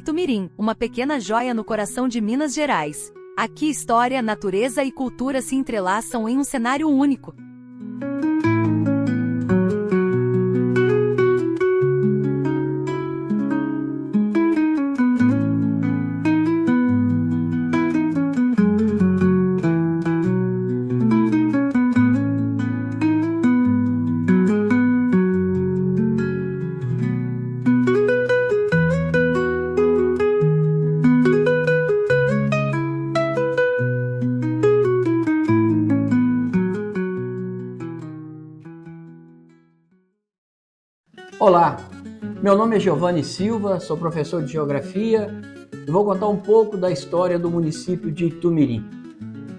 Itumirim, uma pequena joia no coração de Minas Gerais. Aqui história, natureza e cultura se entrelaçam em um cenário único. Olá, meu nome é Giovanni Silva, sou professor de Geografia e vou contar um pouco da história do município de Itumirim.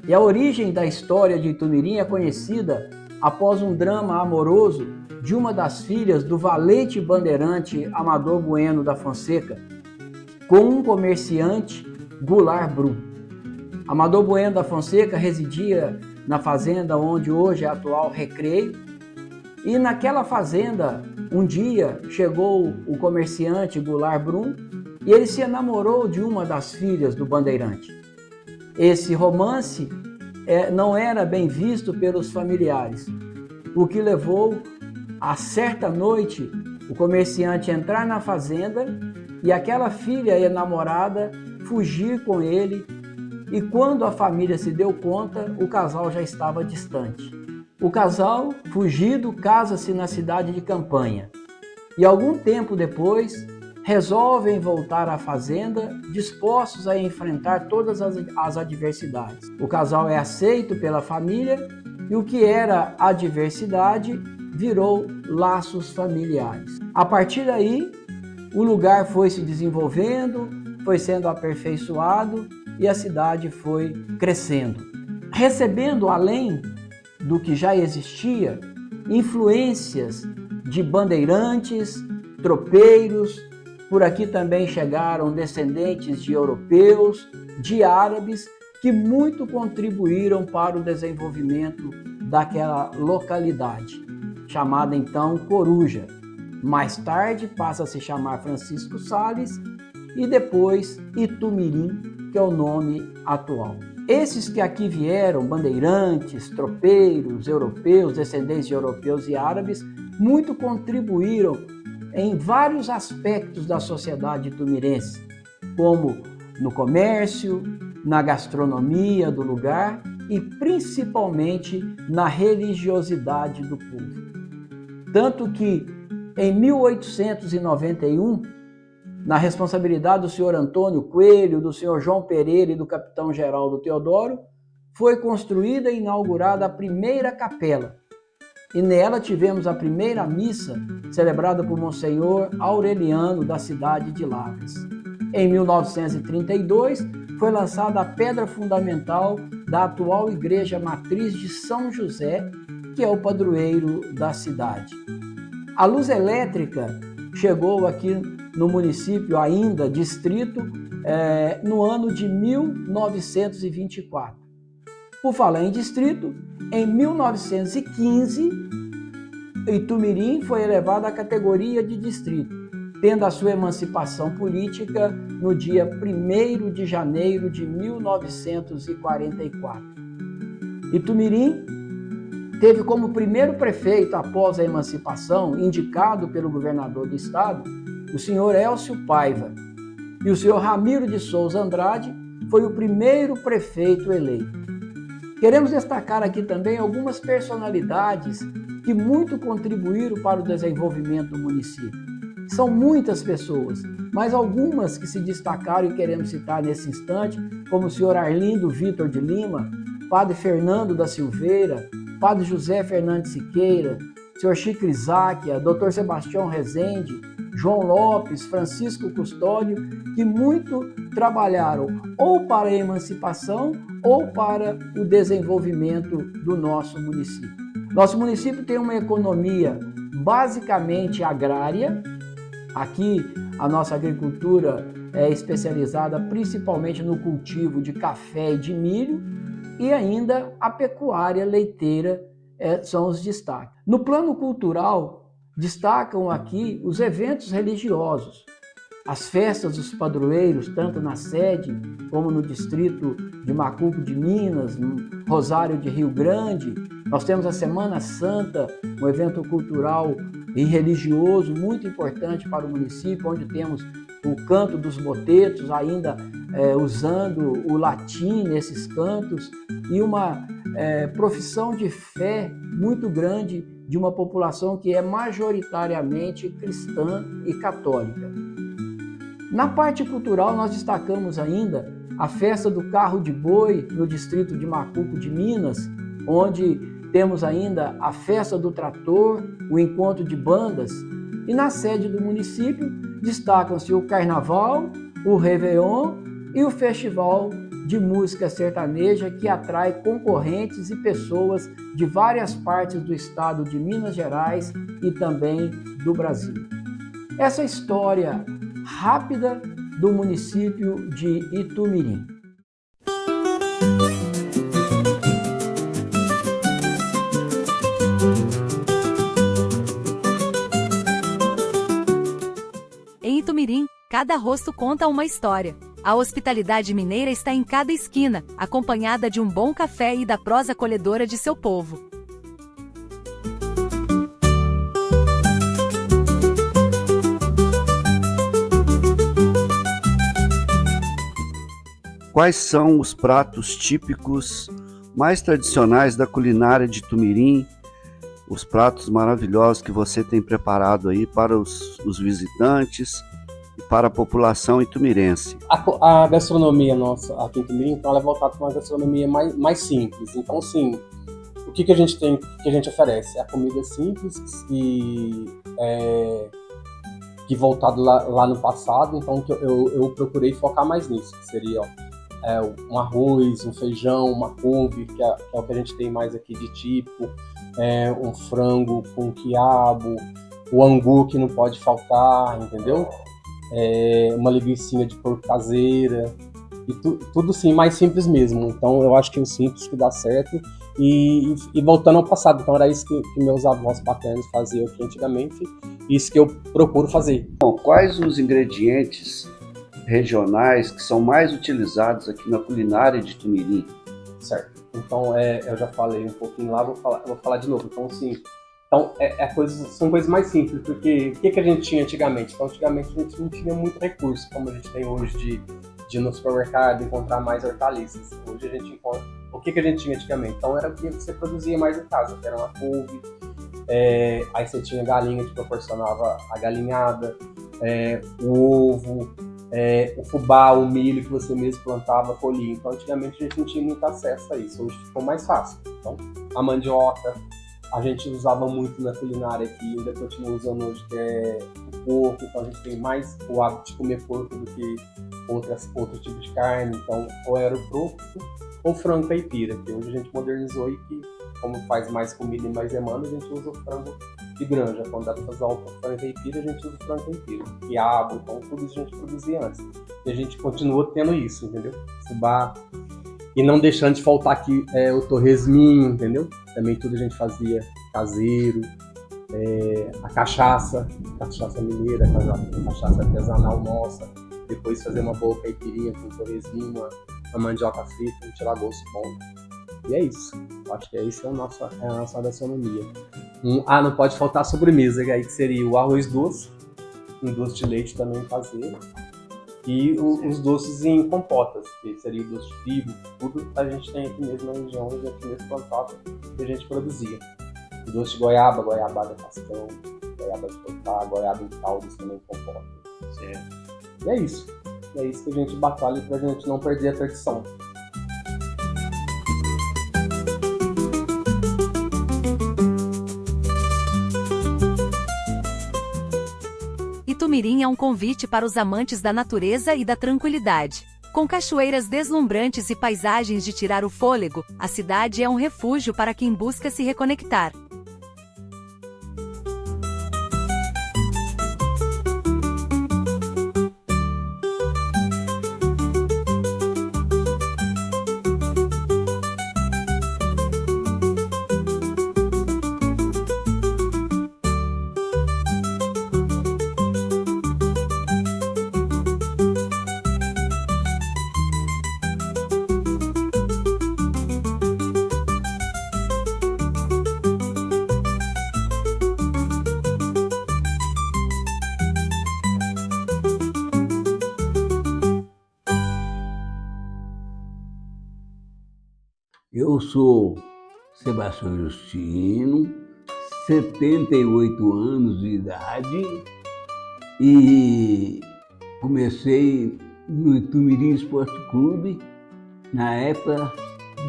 E a origem da história de Itumirim é conhecida após um drama amoroso de uma das filhas do valente bandeirante Amador Bueno da Fonseca com um comerciante, Goulart Brum. Amador Bueno da Fonseca residia na fazenda onde hoje é a atual Recreio. E naquela fazenda, um dia, chegou o comerciante Goulart Brum e ele se enamorou de uma das filhas do bandeirante. Esse romance não era bem visto pelos familiares, o que levou a certa noite o comerciante entrar na fazenda e aquela filha enamorada fugir com ele, e quando a família se deu conta, o casal já estava distante. O casal, fugido, casa-se na cidade de Campanha e algum tempo depois resolvem voltar à fazenda dispostos a enfrentar todas as adversidades. O casal é aceito pela família e o que era adversidade virou laços familiares. A partir daí, o lugar foi se desenvolvendo, foi sendo aperfeiçoado e a cidade foi crescendo, recebendo além do que já existia, influências de bandeirantes, tropeiros. Por aqui também chegaram descendentes de europeus, de árabes, que muito contribuíram para o desenvolvimento daquela localidade, chamada então Coruja. Mais tarde passa a se chamar Francisco Sales e depois Itumirim, que é o nome atual. Esses que aqui vieram, bandeirantes, tropeiros, europeus, descendentes de europeus e árabes, muito contribuíram em vários aspectos da sociedade itumirense, como no comércio, na gastronomia do lugar e principalmente na religiosidade do povo. Tanto que em 1891, na responsabilidade do senhor Antônio Coelho, do senhor João Pereira e do capitão Geraldo Teodoro, foi construída e inaugurada a primeira capela. E nela tivemos a primeira missa celebrada por Monsenhor Aureliano, da cidade de Lavras. Em 1932, foi lançada a pedra fundamental da atual Igreja Matriz de São José, que é o padroeiro da cidade. A luz elétrica chegou aqui no município, ainda distrito, no ano de 1924. Por falar em distrito, em 1915, Itumirim foi elevado à categoria de distrito, tendo a sua emancipação política no dia 1º de janeiro de 1944. Itumirim teve como primeiro prefeito após a emancipação, indicado pelo governador do estado, o senhor Elcio Paiva, e o senhor Ramiro de Souza Andrade foi o primeiro prefeito eleito. Queremos destacar aqui também algumas personalidades que muito contribuíram para o desenvolvimento do município. São muitas pessoas, mas algumas que se destacaram e queremos citar nesse instante, como o senhor Arlindo Vitor de Lima, padre Fernando da Silveira, padre José Fernandes Siqueira, senhor Chico Isáquia, doutor Sebastião Rezende, João Lopes, Francisco Custódio, que muito trabalharam ou para a emancipação ou para o desenvolvimento do nosso município. Nosso município tem uma economia basicamente agrária. Aqui a nossa agricultura é especializada principalmente no cultivo de café e de milho, e ainda a pecuária leiteira são os destaques. No plano cultural, destacam aqui os eventos religiosos. as festas dos padroeiros, tanto na sede como no distrito de Macuco de Minas, no Rosário de Rio Grande. Nós temos a Semana Santa, um evento cultural e religioso muito importante para o município, onde temos o canto dos motetos, ainda usando o latim nesses cantos, e uma profissão de fé muito grande de uma população que é majoritariamente cristã e católica. Na parte cultural, nós destacamos ainda a festa do carro de boi no distrito de Macuco de Minas, onde temos ainda a festa do trator, o encontro de bandas, e na sede do município destacam-se o carnaval, o réveillon e o festival de música sertaneja, que atrai concorrentes e pessoas de várias partes do estado de Minas Gerais e também do Brasil. Essa história rápida do município de Itumirim. Em Itumirim, cada rosto conta uma história. A hospitalidade mineira está em cada esquina, acompanhada de um bom café e da prosa acolhedora de seu povo. Quais são os pratos típicos mais tradicionais da culinária de Itumirim? Os pratos maravilhosos que você tem preparado aí para os visitantes e para a população itumirense. A gastronomia nossa aqui em Itumirim, então, ela é voltada para uma gastronomia mais simples. Então, sim, o que a gente tem, que a gente oferece? É a comida simples que voltado lá no passado. Então, eu procurei focar mais nisso, que seria um arroz, um feijão, uma couve, que é o que a gente tem mais aqui de tipo, um frango com quiabo, o angu que não pode faltar, entendeu? Uma linguicinha de porco caseira, e tudo sim, mais simples mesmo. Então eu acho que o simples que dá certo, e voltando ao passado, então era isso que meus avós paternos faziam aqui antigamente, e isso que eu procuro fazer. Bom, quais os ingredientes regionais que são mais utilizados aqui na culinária de Itumirim? Certo. Então, eu já falei um pouquinho lá, vou falar de novo. Então, sim, são coisas mais simples, porque o que a gente tinha antigamente? Então, antigamente a gente não tinha muito recurso, como a gente tem hoje de ir no supermercado encontrar mais hortaliças. Hoje a gente encontra... O que a gente tinha antigamente? Então, era o que você produzia mais em casa, que era uma couve, aí você tinha galinha que proporcionava a galinhada, o ovo, o fubá, o milho que você mesmo plantava, colhia. Então, antigamente a gente não tinha muito acesso a isso. Hoje ficou mais fácil. Então, a mandioca, a gente usava muito na culinária aqui, ainda continua usando hoje, que é o porco. Então, a gente tem mais o hábito de comer porco do que outros tipos de carne. Então, ou era o porco ou frango caipira, que hoje a gente modernizou e que, como faz mais comida e mais demanda, a gente usa o frango de granja. Quando dá para fazer o frango caipira, a gente usa o frango caipira. Quiabo, então tudo isso a gente produzia antes. E a gente continua tendo isso, entendeu? Fubá. E não deixando de faltar aqui o torresminho, entendeu? Também tudo a gente fazia caseiro. A cachaça mineira, a cachaça artesanal nossa. Depois fazer uma boa caipirinha com torresminho, uma mandioca frita, um tiragosto bom. E é isso. Eu acho que isso é a nossa gastronomia. Não pode faltar a sobremesa, aí que seria o arroz doce, um doce de leite também caseiro, e os doces em compotas, que seria o doce de figo, tudo a gente tem aqui mesmo na região, aqui mesmo plantado, que a gente produzia. O doce de goiaba, goiabada cascão, goiaba de cortar, goiaba em caldas também em compota. Certo. E é isso. É isso que a gente batalha pra gente não perder a tradição. Itumirim é um convite para os amantes da natureza e da tranquilidade. Com cachoeiras deslumbrantes e paisagens de tirar o fôlego, a cidade é um refúgio para quem busca se reconectar. Eu sou Sebastião Justino, 78 anos de idade e comecei no Itumirim Esporte Clube na época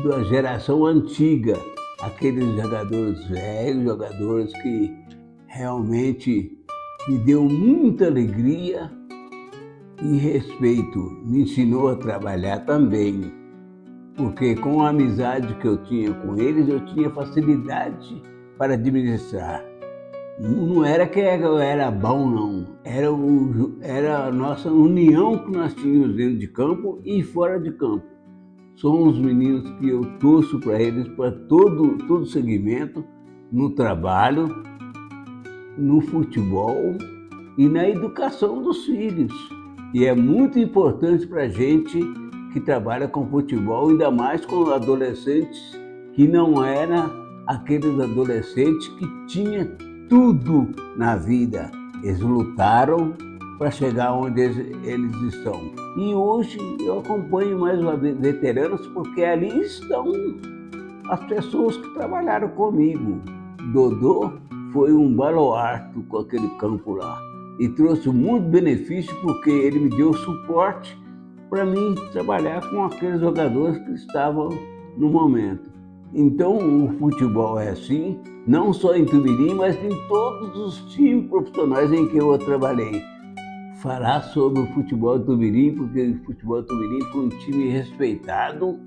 da geração antiga, aqueles jogadores velhos, jogadores que realmente me deu muita alegria e respeito, me ensinou a trabalhar também, porque com a amizade que eu tinha com eles, eu tinha facilidade para administrar. Não era que eu era bom, não. Era a nossa união que nós tínhamos dentro de campo e fora de campo. São os meninos que eu torço para eles, para todo segmento, no trabalho, no futebol e na educação dos filhos. E é muito importante para a gente que trabalha com futebol, ainda mais com adolescentes que não eram aqueles adolescentes que tinham tudo na vida. Eles lutaram para chegar onde eles estão. E hoje eu acompanho mais os veteranos porque ali estão as pessoas que trabalharam comigo. Dodô foi um baluarte com aquele campo lá e trouxe muito benefício porque ele me deu suporte para mim trabalhar com aqueles jogadores que estavam no momento. Então o futebol é assim, não só em Itumirim, mas em todos os times profissionais em que eu trabalhei. Falar sobre o futebol do Itumirim, porque o futebol do Itumirim foi um time respeitado.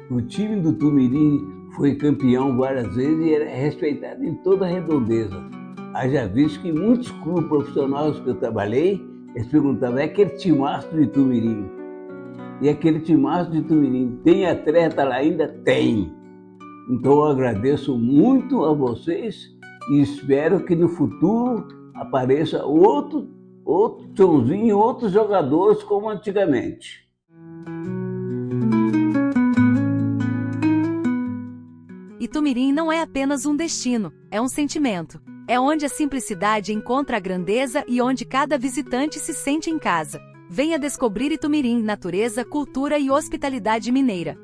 O time do Itumirim foi campeão várias vezes e era respeitado em toda a redondeza. Haja visto que muitos clubes profissionais que eu trabalhei, eles perguntavam, é aquele timaço do Itumirim? E aquele timaço de Itumirim, tem atleta lá ainda? Tem! Então eu agradeço muito a vocês e espero que no futuro apareça outro Tchãozinho, outros jogadores como antigamente. Itumirim não é apenas um destino, é um sentimento. É onde a simplicidade encontra a grandeza e onde cada visitante se sente em casa. Venha descobrir Itumirim, natureza, cultura e hospitalidade mineira.